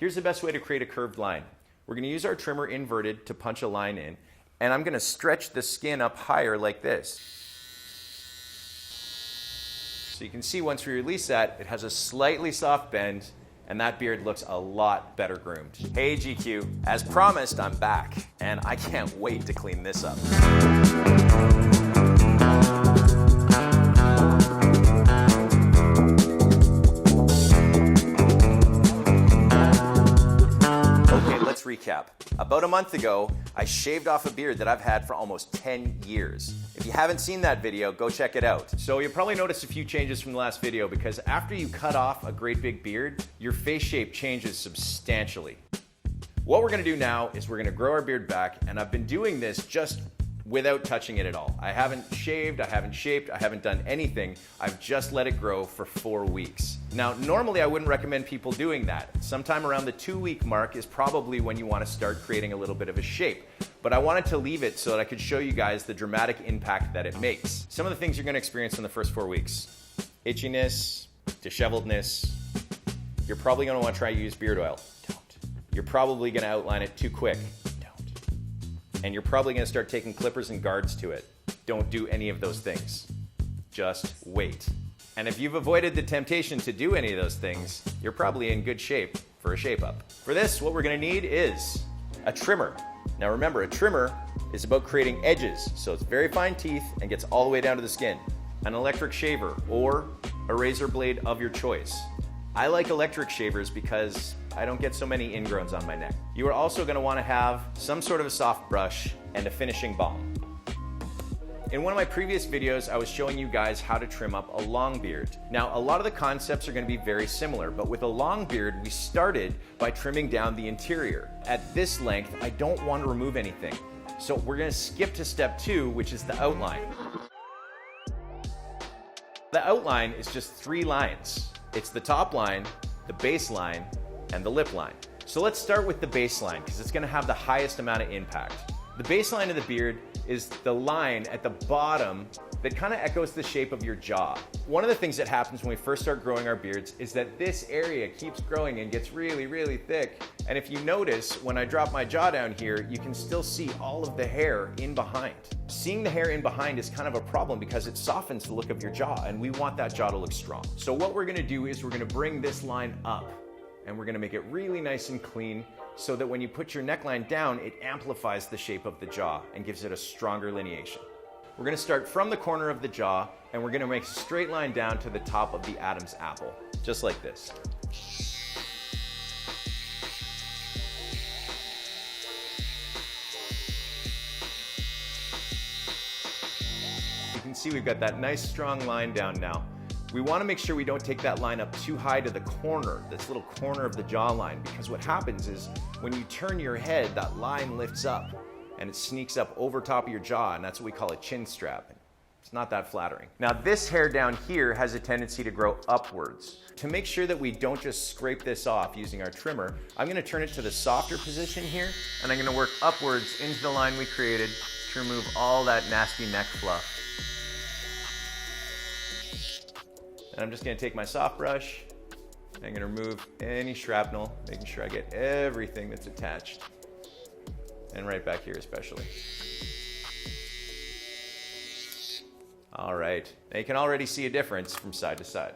Here's the best way to create a curved line. We're going to use our trimmer inverted to punch a line in, and I'm going to stretch the skin up higher like this. So you can see once we release that, it has a slightly soft bend, and that beard looks a lot better groomed. Hey GQ, as promised, I'm back, and I can't wait to clean this up. Recap. About a month ago, I shaved off a beard that I've had for almost 10 years. If you haven't seen that video, go check it out. So you'll probably notice a few changes from the last video because after you cut off a great big beard, your face shape changes substantially. What we're gonna do now is we're gonna grow our beard back, and I've been doing this just without touching it at all. I haven't shaved, I haven't shaped, I haven't done anything. I've just let it grow for 4 weeks. Now, normally I wouldn't recommend people doing that. Sometime around the 2-week mark is probably when you want to start creating a little bit of a shape. But I wanted to leave it so that I could show you guys the dramatic impact that it makes. Some of the things you're going to experience in the first 4 weeks: itchiness, disheveledness. You're probably going to want to try to use beard oil. Don't. You're probably going to outline it too quick. And you're probably going to start taking clippers and guards to it. Don't do any of those things. Just wait. And if you've avoided the temptation to do any of those things, you're probably in good shape for a shape up. For this, what we're going to need is a trimmer. Now remember, a trimmer is about creating edges, so it's very fine teeth and gets all the way down to the skin. An electric shaver or a razor blade of your choice. I like electric shavers because I don't get so many ingrowns on my neck. You are also going to want to have some sort of a soft brush and a finishing balm. In one of my previous videos, I was showing you guys how to trim up a long beard. Now, a lot of the concepts are going to be very similar, but with a long beard, we started by trimming down the interior. At this length, I don't want to remove anything. So we're going to skip to step 2, which is the outline. The outline is just 3 lines. It's the top line, the base line, and the lip line. So let's start with the baseline because it's going to have the highest amount of impact. The baseline of the beard is the line at the bottom that kind of echoes the shape of your jaw. One of the things that happens when we first start growing our beards is that this area keeps growing and gets really, really thick. And if you notice, when I drop my jaw down here, you can still see all of the hair in behind. Seeing the hair in behind is kind of a problem because it softens the look of your jaw, and we want that jaw to look strong. So what we're gonna do is we're gonna bring this line up, and we're gonna make it really nice and clean so that when you put your neckline down, it amplifies the shape of the jaw and gives it a stronger lineation. We're gonna start from the corner of the jaw, and we're gonna make a straight line down to the top of the Adam's apple, just like this. You can see we've got that nice strong line down now. We want to make sure we don't take that line up too high to the corner, this little corner of the jawline, because what happens is when you turn your head, that line lifts up and it sneaks up over top of your jaw, and that's what we call a chin strap. It's not that flattering. Now this hair down here has a tendency to grow upwards. To make sure that we don't just scrape this off using our trimmer, I'm going to turn it to the softer position here, and I'm going to work upwards into the line we created to remove all that nasty neck fluff. And I'm just going to take my soft brush, and I'm going to remove any shrapnel, making sure I get everything that's attached. And right back here especially. All right, now you can already see a difference from side to side.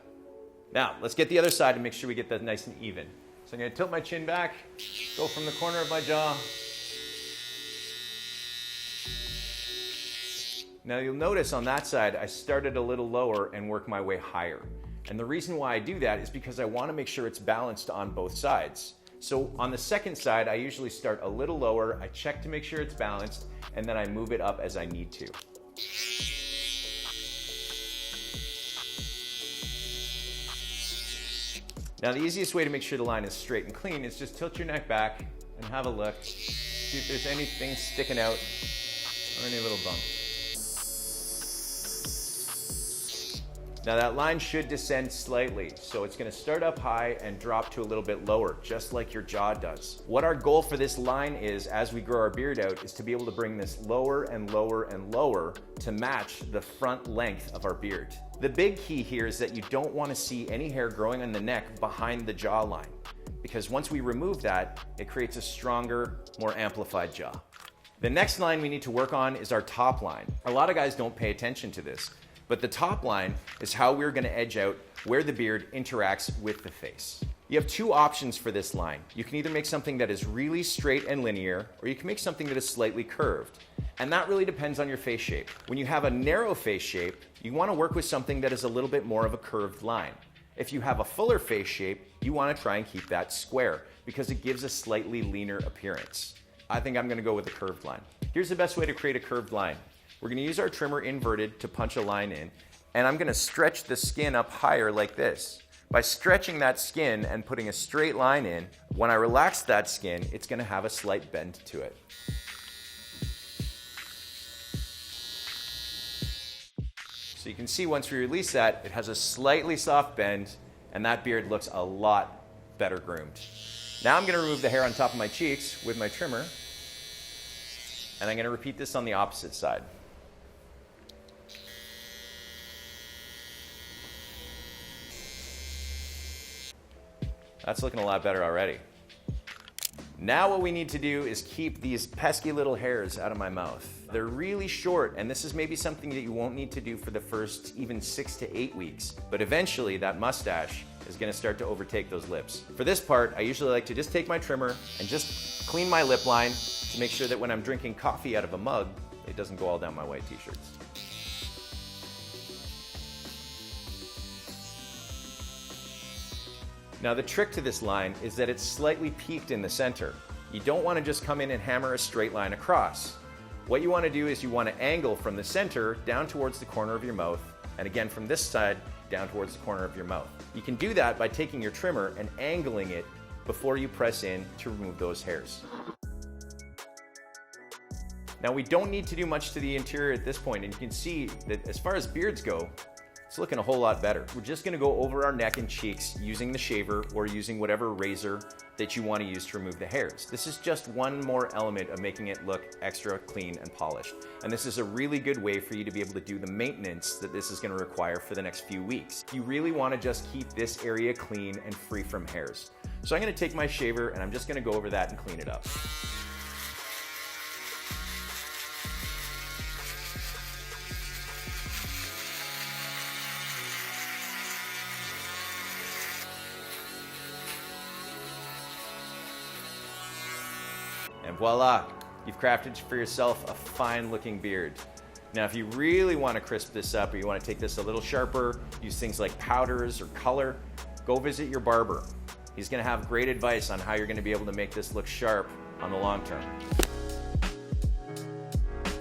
Now, let's get the other side to make sure we get that nice and even. So I'm going to tilt my chin back, go from the corner of my jaw. Now you'll notice on that side, I started a little lower and work my way higher. And the reason why I do that is because I want to make sure it's balanced on both sides. So on the second side, I usually start a little lower, I check to make sure it's balanced, and then I move it up as I need to. Now the easiest way to make sure the line is straight and clean is just tilt your neck back and have a look. See if there's anything sticking out or any little bumps. Now that line should descend slightly, so it's going to start up high and drop to a little bit lower, just like your jaw does. What our goal for this line is, as we grow our beard out, is to be able to bring this lower and lower and lower to match the front length of our beard. The big key here is that you don't want to see any hair growing on the neck behind the jawline. because once we remove that, it creates a stronger, more amplified jaw. The next line we need to work on is our top line. A lot of guys don't pay attention to this, but the top line is how we're gonna edge out where the beard interacts with the face. You have two options for this line. You can either make something that is really straight and linear, or you can make something that is slightly curved. And that really depends on your face shape. When you have a narrow face shape, you wanna work with something that is a little bit more of a curved line. If you have a fuller face shape, you wanna try and keep that square because it gives a slightly leaner appearance. I think I'm gonna go with a curved line. Here's the best way to create a curved line. We're gonna use our trimmer inverted to punch a line in, and I'm gonna stretch the skin up higher like this. By stretching that skin and putting a straight line in, when I relax that skin, it's gonna have a slight bend to it. So you can see once we release that, it has a slightly soft bend, and that beard looks a lot better groomed. Now I'm gonna remove the hair on top of my cheeks with my trimmer, and I'm gonna repeat this on the opposite side. That's looking a lot better already. Now what we need to do is keep these pesky little hairs out of my mouth. They're really short, and this is maybe something that you won't need to do for the first even 6 to 8 weeks. But eventually that mustache is gonna start to overtake those lips. For this part, I usually like to just take my trimmer and just clean my lip line to make sure that when I'm drinking coffee out of a mug, it doesn't go all down my white t-shirts. Now the trick to this line is that it's slightly peaked in the center. You don't want to just come in and hammer a straight line across. What you want to do is you want to angle from the center down towards the corner of your mouth, and again from this side down towards the corner of your mouth. You can do that by taking your trimmer and angling it before you press in to remove those hairs. Now we don't need to do much to the interior at this point, and you can see that as far as beards go, it's looking a whole lot better. We're just gonna go over our neck and cheeks using the shaver or using whatever razor that you wanna use to remove the hairs. This is just one more element of making it look extra clean and polished. And this is a really good way for you to be able to do the maintenance that this is gonna require for the next few weeks. You really wanna just keep this area clean and free from hairs. So I'm gonna take my shaver and I'm just gonna go over that and clean it up. And voila, you've crafted for yourself a fine looking beard. Now if you really want to crisp this up or you want to take this a little sharper, use things like powders or color, go visit your barber. He's going to have great advice on how you're going to be able to make this look sharp on the long term.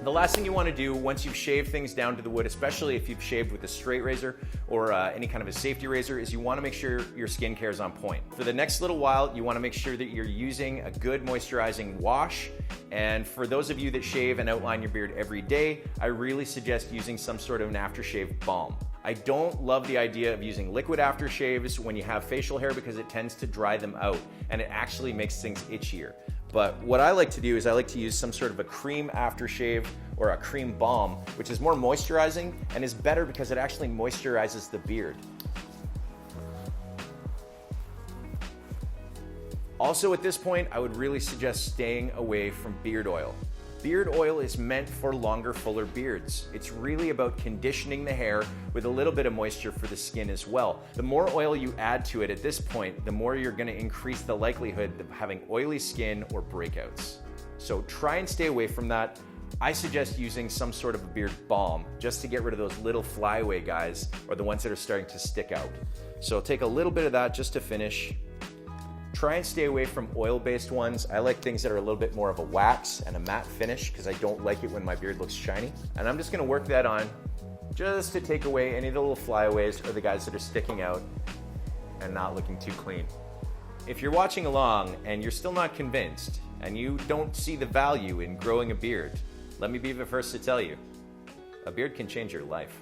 The last thing you want to do once you've shaved things down to the wood, especially if you've shaved with a straight razor or any kind of a safety razor, is you want to make sure your skincare is on point. For the next little while, you want to make sure that you're using a good moisturizing wash. And for those of you that shave and outline your beard every day, I really suggest using some sort of an aftershave balm. I don't love the idea of using liquid aftershaves when you have facial hair because it tends to dry them out and it actually makes things itchier. But what I like to do is I like to use some sort of a cream aftershave or a cream balm, which is more moisturizing and is better because it actually moisturizes the beard. Also at this point, I would really suggest staying away from beard oil. Beard oil is meant for longer, fuller beards. It's really about conditioning the hair with a little bit of moisture for the skin as well. The more oil you add to it at this point, the more you're gonna increase the likelihood of having oily skin or breakouts. So try and stay away from that. I suggest using some sort of a beard balm just to get rid of those little flyaway guys or the ones that are starting to stick out. So take a little bit of that just to finish. Try and stay away from oil-based ones. I like things that are a little bit more of a wax and a matte finish because I don't like it when my beard looks shiny. And I'm just gonna work that on just to take away any of the little flyaways or the guys that are sticking out and not looking too clean. If you're watching along and you're still not convinced and you don't see the value in growing a beard, let me be the first to tell you, a beard can change your life.